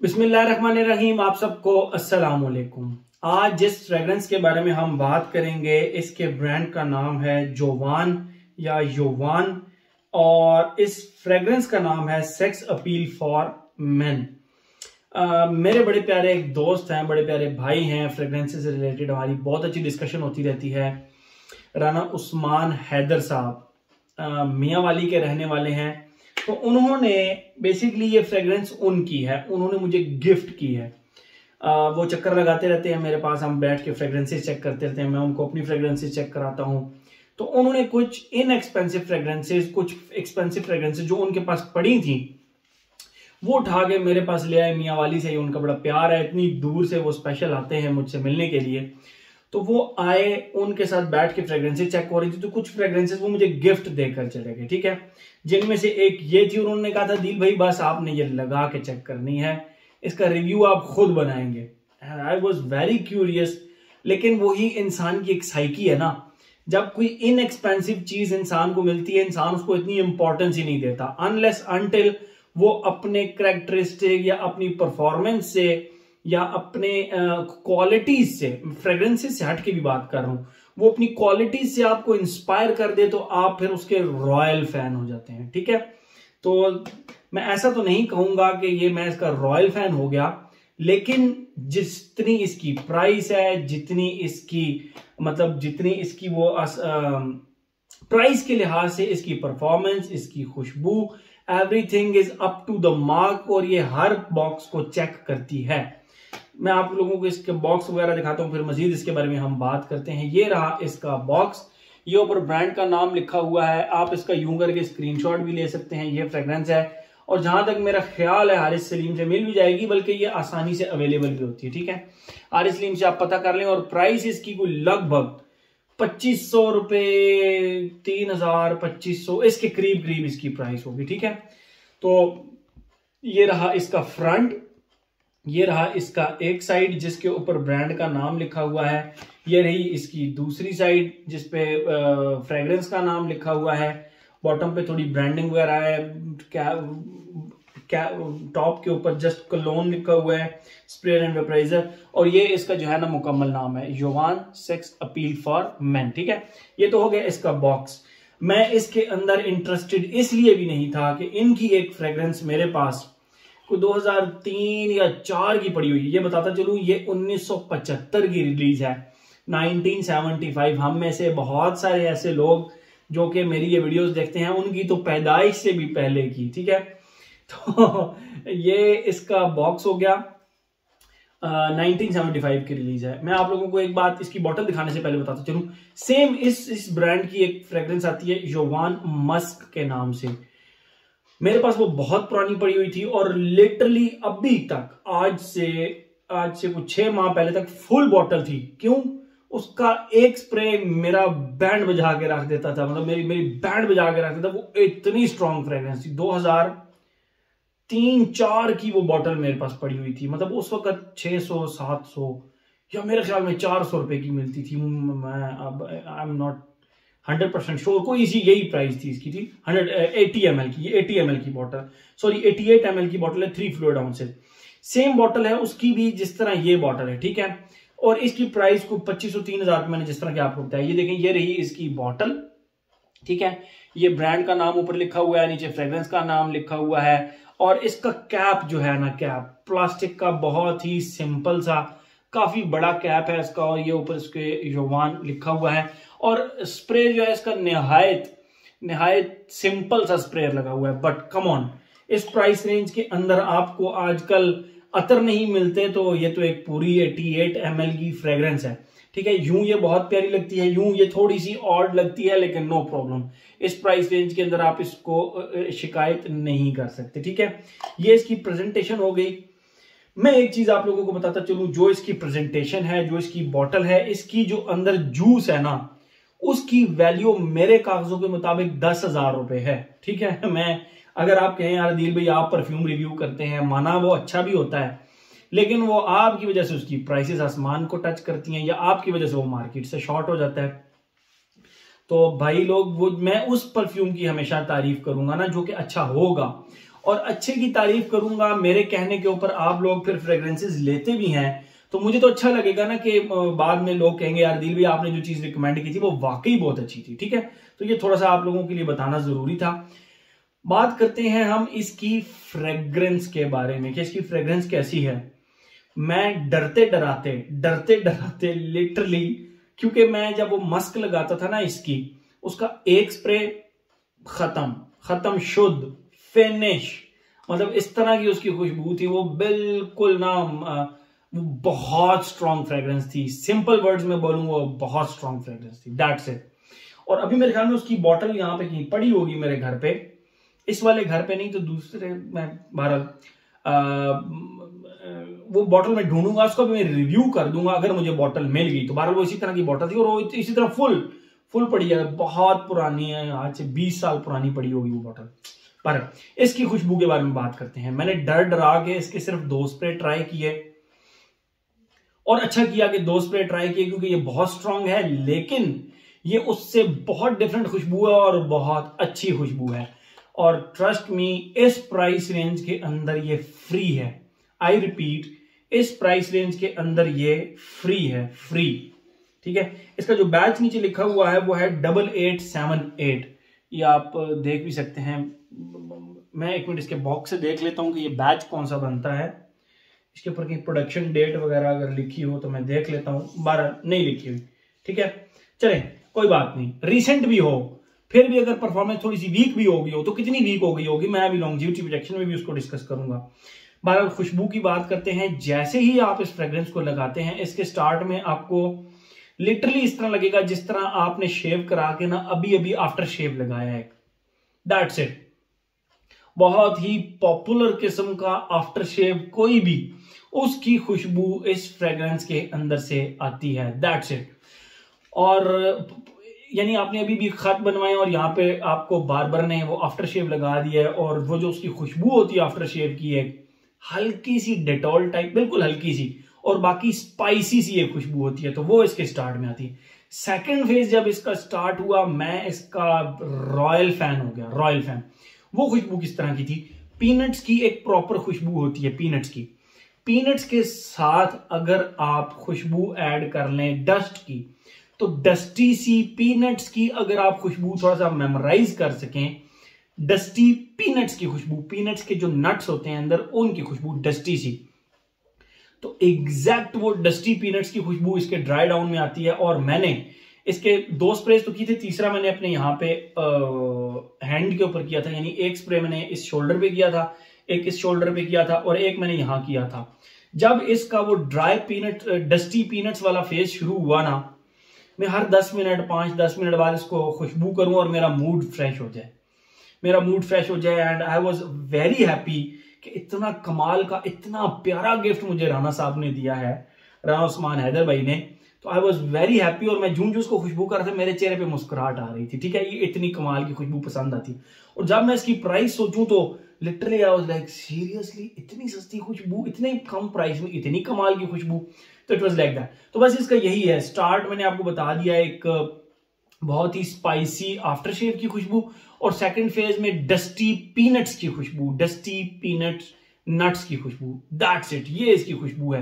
बिस्मिल्लाहिर्रहमानिर्रहीम। आप सबको अस्सलाम वालेकुम। आज जिस फ्रेग्रेंस के बारे में हम बात करेंगे इसके ब्रांड का नाम है जोवान या योवान और इस फ्रेग्रेंस का नाम है सेक्स अपील फॉर मेन। मेरे बड़े प्यारे एक दोस्त हैं, बड़े प्यारे भाई हैं, फ्रेग्रेंसेस से रिलेटेड हमारी बहुत अच्छी डिस्कशन होती रहती है। राना उस्मान हैदर साहब मियाँ वाली के रहने वाले हैं, तो उन्होंने बेसिकली ये फ्रेग्रेंस उनकी है, उन्होंने मुझे गिफ्ट की है। वो चक्कर लगाते रहते हैं मेरे पास, हम बैठ के फ्रेग्रेंसेस चेक करते रहते हैं, मैं उनको अपनी फ्रेग्रेंसेस चेक कराता हूँ। तो उन्होंने कुछ इनएक्सपेंसिव फ्रेग्रेंसेस, कुछ एक्सपेंसिव फ्रेग्रेंसेस जो उनके पास पड़ी थी वो उठा के मेरे पास ले आए। मियाँ वाली से ही उनका बड़ा प्यार है, इतनी दूर से वो स्पेशल आते हैं मुझसे मिलने के लिए। तो वो आए, उनके साथ बैठ के फ्रेग्रेंसेस चेक हो रही थी, तो कुछ फ्रेग्रेंसेस वो मुझे गिफ्ट देकर चले गए, ठीक है। जिनमें से एक ये थी, उन्होंने कहा था दिल भाई बस आपने ये लगा के चेक करनी है, इसका रिव्यू आप खुद बनाएंगे। I was very curious. लेकिन वही इंसान की एक साइकी है ना, जब कोई इनएक्सपेंसिव चीज इंसान को मिलती है, इंसान उसको इतनी इंपॉर्टेंस ही नहीं देता अनलेस अनटिल वो अपने कैरेक्टरिस्टिक या अपनी परफॉर्मेंस से या अपने क्वालिटीज से, फ्रेग्रेंसेस से हट के भी बात कर रहा हूं, वो अपनी क्वालिटीज से आपको इंस्पायर कर दे तो आप फिर उसके रॉयल फैन हो जाते हैं, ठीक है। तो मैं ऐसा तो नहीं कहूंगा कि ये मैं इसका रॉयल फैन हो गया, लेकिन जितनी इसकी प्राइस है, जितनी इसकी जितनी इसकी वो प्राइस के लिहाज से इसकी परफॉर्मेंस, इसकी खुशबू, everything is up to the mark और ये हर बॉक्स को चेक करती है। मैं आप लोगों को इसके बॉक्स वगैरह दिखाता हूं, फिर मजीद इसके बारे में हम बात करते हैं। ये रहा इसका बॉक्स, ये ऊपर ब्रांड का नाम लिखा हुआ है, आप इसका यूं करके स्क्रीनशॉट भी ले सकते हैं। ये फ्रेग्रेंस है और जहां तक मेरा ख्याल है हारिस सलीम से मिल भी जाएगी, बल्कि ये आसानी से अवेलेबल भी होती है, ठीक है। हारिस सलीम से आप पता कर लें। और प्राइस इसकी कोई लगभग 2500 रुपए, 3000, 2500 इसके करीब करीब इसकी प्राइस होगी, ठीक है। तो ये रहा इसका फ्रंट, ये रहा इसका एक साइड जिसके ऊपर ब्रांड का नाम लिखा हुआ है, ये रही इसकी दूसरी साइड जिसपे फ्रेग्रेंस का नाम लिखा हुआ है। बॉटम पे थोड़ी ब्रांडिंग वगैरह है, टॉप के ऊपर जस्ट कोलोन लिखा हुआ है, स्प्रे एंड वेपराइजर। और ये इसका जो है ना मुकम्मल नाम है योवान सेक्स अपील फॉर मेन, ठीक है। ये तो हो गया इसका बॉक्स। मैं इसके अंदर इंटरेस्टेड इसलिए भी नहीं था कि इनकी एक फ्रेग्रेंस मेरे पास कोई 2003 या 4 की पड़ी हुई है। ये बताता चलूं, ये 1975 की रिलीज है, 1975। हम में से बहुत सारे ऐसे लोग जो कि मेरी ये वीडियोस देखते हैं, उनकी तो पैदाइश से भी पहले की, ठीक है। तो ये इसका बॉक्स हो गया, 1975 की रिलीज है। मैं आप लोगों को एक बात इसकी बॉटल दिखाने से पहले बताता चलूं, सेम इस ब्रांड की एक फ्रेग्रेंस आती है योवान मस्क के नाम से। मेरे पास वो बहुत पुरानी पड़ी हुई थी और लिटरली अभी तक, आज से कुछ 6 माह पहले तक फुल बॉटल थी। क्यों? उसका एक स्प्रे मेरा बैंड बजा के रख देता था, मेरी बैंड बजा के रख देता। वो इतनी स्ट्रॉन्ग फ्रेग्रेंस थी। 2003-4 की वो बॉटल मेरे पास पड़ी हुई थी। उस वक्त 600, 700 या मेरे ख्याल में 400 रुपए की मिलती थी। मैं अब आई एम नॉट 100% श्योर, कोई इसी यही प्राइस थी इसकी, थी 180 ml की। ये 80 ml की बॉटल, सॉरी 88 ml की बॉटल है, 3 फ्लूइड आउंसेस। सेम बॉटल है उसकी भी जिस तरह ये बॉटल है, ठीक है। और इसकी प्राइस को 2500-3000 मैंने जिस तरह की आपको बताया। ये देखें, ये रही इसकी बॉटल, ठीक है। ये ब्रांड का नाम ऊपर लिखा हुआ है, नीचे फ्रेग्रेंस का नाम लिखा हुआ है। और इसका कैप जो है ना, कैप प्लास्टिक का बहुत ही सिंपल सा, काफी बड़ा कैप है इसका, और ये ऊपर इसके योवान लिखा हुआ है। और स्प्रे जो है इसका निहायत सिंपल सा स्प्रे लगा हुआ है। बट कम ऑन, इस प्राइस रेंज के अंदर आपको आजकल अतर नहीं मिलते, तो ये तो एक पूरी 88 ml की फ्रेग्रेंस है, ठीक है। यूं ये बहुत प्यारी लगती है, यूं ये थोड़ी सी ऑड लगती है, लेकिन नो प्रॉब्लम, इस प्राइस रेंज के अंदर आप इसको शिकायत नहीं कर सकते, ठीक है। ये इसकी प्रेजेंटेशन हो गई। मैं एक चीज आप लोगों को बताता चलूं, जो इसकी प्रेजेंटेशन है, जो इसकी बॉटल है, इसकी जो अंदर जूस है ना, उसकी वैल्यू मेरे कागजों के मुताबिक 10,000 रुपए है, ठीक है। मैं अगर आप कहें यार दिल भाई आप परफ्यूम रिव्यू करते हैं, माना वो अच्छा भी होता है, लेकिन वो आपकी वजह से उसकी प्राइसेस आसमान को टच करती हैं, या आपकी वजह से वो मार्केट से शॉर्ट हो जाता है। तो भाई लोग, वो मैं उस परफ्यूम की हमेशा तारीफ करूंगा ना जो कि अच्छा होगा। और अच्छे की तारीफ करूंगा, मेरे कहने के ऊपर आप लोग फिर फ्रेग्रेंसेस लेते भी हैं, तो मुझे तो अच्छा लगेगा ना कि बाद में लोग कहेंगे यार दिल भी आपने जो चीज रिकमेंड की थी वो वाकई बहुत अच्छी थी। ठीक है, तो ये थोड़ा सा आप लोगों के लिए बताना जरूरी था। बात करते हैं हम इसकी फ्रेग्रेंस के बारे में कि इसकी फ्रेग्रेंस कैसी है। मैं डरते डराते लिटरली, क्योंकि मैं जब वो मस्क लगाता था ना इसकी, उसका एक स्प्रे खत्म शुद्ध फिनिश, मतलब इस तरह की उसकी खुशबू थी। वो बिल्कुल ना वो बहुत स्ट्रॉन्ग फ्रेग्रेंस थी। सिंपल वर्ड्स में बोलूं वो बहुत स्ट्रॉन्ग फ्रेग्रेंस थी, दैट्स इट। और अभी मेरे ख्याल में उसकी बॉटल यहाँ पे कहीं पड़ी होगी मेरे घर पे, इस वाले घर पे नहीं तो दूसरे, मैं बहरहाल वो बॉटल में ढूंढूंगा, उसको भी मैं रिव्यू कर दूंगा अगर मुझे बॉटल मिल गई तो। बहरहाल वो इसी तरह की बॉटल थी और वो इसी तरह फुल पड़ी है, बहुत पुरानी है, आज से 20 साल पुरानी पड़ी होगी वो बॉटल। पर इसकी खुशबू के बारे में बात करते हैं। मैंने डरा के इसके सिर्फ 2 स्प्रे ट्राई किए और अच्छा किया कि 2 स्प्रे ट्राई किए, क्योंकि ये बहुत स्ट्रांग है, लेकिन ये उससे बहुत डिफरेंट खुशबू है और बहुत अच्छी खुशबू है। और ट्रस्ट मी, इस प्राइस रेंज के अंदर ये फ्री है। आई रिपीट, इस प्राइस रेंज के अंदर ये फ्री है, फ्री। ठीक है, इसका जो बैच नीचे लिखा हुआ है वो है 8878। ये आप देख भी सकते हैं। मैं एक मिनट इसके बॉक्स से देख लेता हूं कि ये बैच कौन सा बनता है। इसके ऊपर की प्रोडक्शन डेट वगैरह अगर लिखी हो तो मैं देख लेता हूं, 12 नहीं लिखी हुई। ठीक है, चले कोई बात नहीं, रिसेंट भी हो, फिर भी अगर परफॉर्मेंस थोड़ी सी वीक भी हो गई हो तो कितनी वीक हो गई होगी, मैं अभी लॉन्जिविटी प्रोजेक्शन में भी उसको डिस्कस करूंगा। बहरहाल खुशबू की बात करते हैं। जैसे ही आप इस फ्रेग्रेंस को लगाते हैं, इसके स्टार्ट में आपको लिटरली इस तरह लगेगा जिस तरह आपने शेव करा के ना अभी आफ्टर शेव लगाया है, दैट्स इट। बहुत ही पॉपुलर किस्म का आफ्टर शेव कोई भी, उसकी खुशबू इस फ्रेग्रेंस के अंदर से आती है, दैट्स इट। और यानी आपने अभी भी खत बनवाए और यहाँ पे आपको बार्बर ने वो आफ्टर शेव लगा दिया है, और वो जो उसकी खुशबू होती है आफ्टर शेव की है हल्की सी डेटॉल टाइप, बिल्कुल हल्की सी, और बाकी स्पाइसी सी एक खुशबू होती है, तो वो इसके स्टार्ट में आती है। सेकंड फेज जब इसका स्टार्ट हुआ, मैं इसका रॉयल फैन हो गया, रॉयल फैन। वो खुशबू किस तरह की थी? पीनट्स की एक प्रॉपर खुशबू होती है, पीनट्स की। पीनट्स के साथ अगर आप खुशबू ऐड कर लें डस्ट की, तो डस्टी सी पीनट्स की अगर आप खुशबू थोड़ा सा मेमोराइज कर सकें, डस्टी पीनट्स की खुशबू, पीनट्स के जो नट्स होते हैं अंदर उनकी खुशबू डस्टी सी, तो एग्जैक्ट वो डस्टी पीनट्स की खुशबू इसके ड्राई डाउन में आती है। और मैंने इसके 2 स्प्रेज तो किए थे, तीसरा मैंने अपने यहाँ पे हैंड के ऊपर किया था, यानी एक स्प्रे मैंने इस शोल्डर पे किया था, एक इस शोल्डर पे किया था और एक मैंने यहाँ किया था। जब इसका वो ड्राई पीनट डस्टी पीनट्स वाला फेज शुरू हुआ ना, मैं हर 10 मिनट 5-10 मिनट बाद इसको खुशबू करूं और मेरा मूड फ्रेश हो जाए, मेरा मूड फ्रेश हो जाए। And I was very happy कि इतना कमाल का, इतना प्यारा गिफ्ट मुझे राना साहब ने दिया है, राना उस्मान हैदर भाई ने। तो आई वॉज वेरी हैप्पी, और मैं जूं उसको खुशबू कर रहा था मेरे चेहरे पे मुस्कुराहट आ रही थी। ठीक है, ये इतनी कमाल की खुशबू पसंद आती। और जब मैं इसकी प्राइस सोचूं तो literally I was like seriously, इतनी सस्ती खुशबू, इतने कम प्राइस में इतनी कमाल की खुशबू, तो इट वाज लाइक दैट। तो बस इसका यही है स्टार्ट, मैंने आपको बता दिया, एक बहुत ही स्पाइसी आफ्टर शेव की खुशबू, और सेकंड फेज में डस्टी पीनट्स की खुशबू, डस्टी पीनट्स नट्स की खुशबू, दैट्स इट, ये इसकी खुशबू है।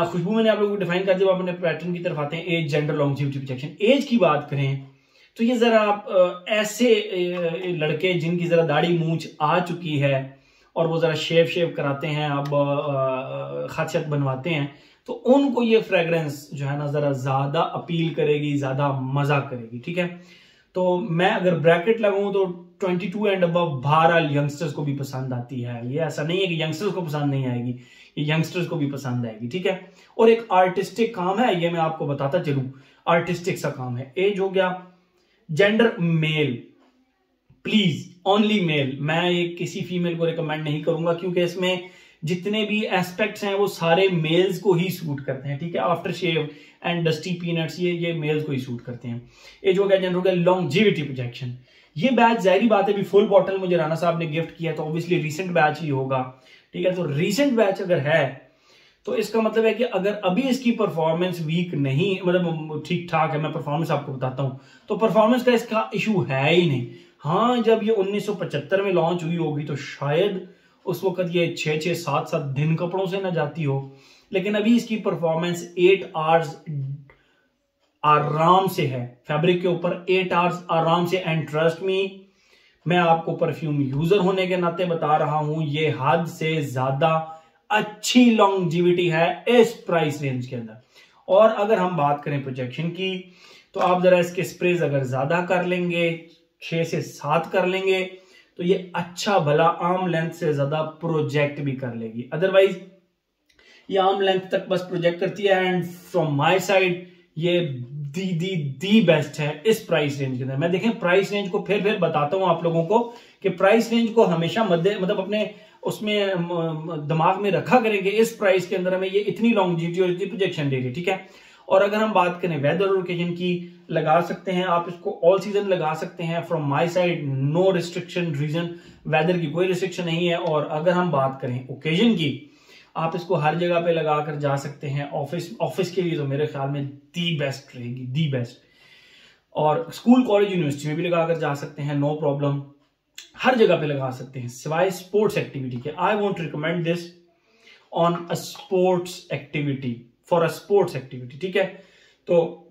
खुशबू मैंने आप लोगों को डिफाइन कर दिया। आप अपने पैटर्न की तरफ आते हैं, age, gender, longevity, projection. Age की बात करें तो ये जरा आप ऐसे लड़के जिनकी जरा दाढ़ी मूंछ आ चुकी है और वो जरा शेव कराते हैं, अब खासियत बनवाते हैं, तो उनको ये फ्रेग्रेंस जो है ना जरा ज्यादा अपील करेगी, ज्यादा मजा करेगी। ठीक है, तो मैं अगर ब्रैकेट लगाऊं तो 22 एंड अबव बहरहाल यंगस्टर्स को भी पसंद आती है। ये ऐसा नहीं है कि यंगस्टर्स को पसंद नहीं आएगी, ये यंगस्टर्स को भी पसंद आएगी। ठीक है, और एक आर्टिस्टिक काम है, ये मैं आपको बताता चलूं, आर्टिस्टिक सा काम है। एज हो गया, gender male, please only mail. मैं ये किसी फीमेल को रिकमेंड नहीं करूंगा, क्योंकि इसमें जितने भी एस्पेक्ट्स हैं वो सारे मेल्स को ही सूट करते हैं। ठीक है, after shave and dusty peanuts ये मेल्स को ही सूट करते हैं। एज हो गया, जेंडर हो गया, लॉन्जिविटी, प्रोजेक्शन। ये बैच जाहिर बात है भी फुल बॉटल मुझे राना साहब ने गिफ्ट किया, तो ऑब्वियसली रिसेंट बैच ही होगा। ठीक है, तो रिसेंट बैच अगर है तो इसका मतलब है कि अगर अभी इसकी परफॉर्मेंस वीक नहीं, मतलब ठीक ठाक है, मैं परफॉर्मेंस आपको बताता हूं, तो परफॉर्मेंस का इसका इशू है ही नहीं। हाँ, जब ये 1975 में लॉन्च हुई होगी तो शायद उस वक्त ये 6-6, 7-7 दिन कपड़ों से ना जाती हो, लेकिन अभी इसकी परफॉर्मेंस 8 आवर्स आराम से है फैब्रिक के ऊपर, 8 आवर्स आराम से। एंड ट्रस्ट मी, मैं आपको परफ्यूम यूजर होने के नाते बता रहा हूं, ये हद से ज्यादा अच्छी लॉन्जिविटी है इस प्राइस रेंज के अंदर। और अगर हम बात करें प्रोजेक्शन की, तो आप जरा इसके स्प्रेज अगर ज्यादा कर लेंगे, 6 से 7 कर लेंगे, तो ये अच्छा भला आर्म लेंथ से ज्यादा प्रोजेक्ट भी कर लेगी। अदरवाइज ये आर्म लेंथ तक बस प्रोजेक्ट करती है। एंड फ्रॉम माय साइड ये दी बेस्ट है इस प्राइस रेंज के अंदर। मैं देखें प्राइस रेंज को फिर बताता हूं आप लोगों को कि प्राइस रेंज को हमेशा मतलब अपने उसमें दिमाग में रखा करेंगे। इस प्राइस के अंदर हमें ये इतनी लॉन्जिविटी और इतनी प्रोजेक्शन दे रही है, ठीक है। और अगर हम बात करें वेदर और ओकेजन की, लगा सकते हैं आप इसको ऑल सीजन लगा सकते हैं। From my side no restriction, region weather की कोई रिस्ट्रिक्शन नहीं है। और अगर हम बात करें ओकेजन की, आप इसको हर जगह पे लगा कर जा सकते हैं। ऑफिस के लिए तो मेरे ख्याल में दी बेस्ट रहेगी, दी बेस्ट। और स्कूल कॉलेज यूनिवर्सिटी में भी लगा कर जा सकते हैं, नो प्रॉब्लम, हर जगह पे लगा सकते हैं सिवाय स्पोर्ट्स एक्टिविटी के। I want recommend this on a sports activity, for a sports activity, ठीक है। तो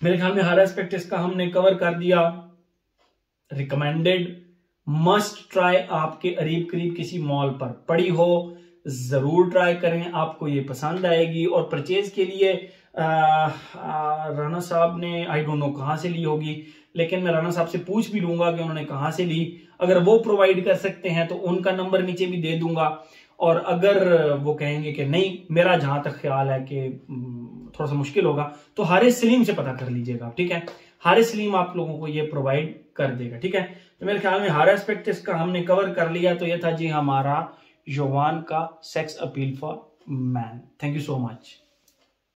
मेरे ख्याल में हर एस्पेक्ट इसका हमने कवर कर दिया। रिकमेंडेड, मस्ट ट्राई, आपके करीब करीब किसी मॉल पर पड़ी हो, जरूर ट्राई करें, आपको ये पसंद आएगी। और परचेज के लिए राना साहब ने आई डोंट नो कहां से ली होगी, लेकिन मैं राना साहब से पूछ भी लूंगा कि उन्होंने कहां से ली। अगर वो प्रोवाइड कर सकते हैं तो उनका नंबर नीचे भी दे दूंगा। और अगर वो कहेंगे कि नहीं, मेरा जहां तक ख्याल है कि थोड़ा सा मुश्किल होगा, तो हारिस सलीम से पता कर लीजिएगा, ठीक है। हारिस सलीम आप लोगों को ये प्रोवाइड कर देगा, ठीक है। तो मेरे ख्याल में हर एस्पेक्ट इसका हमने कवर कर लिया। तो ये था जी हमारा जोवान का sex appeal for man. Thank you so much.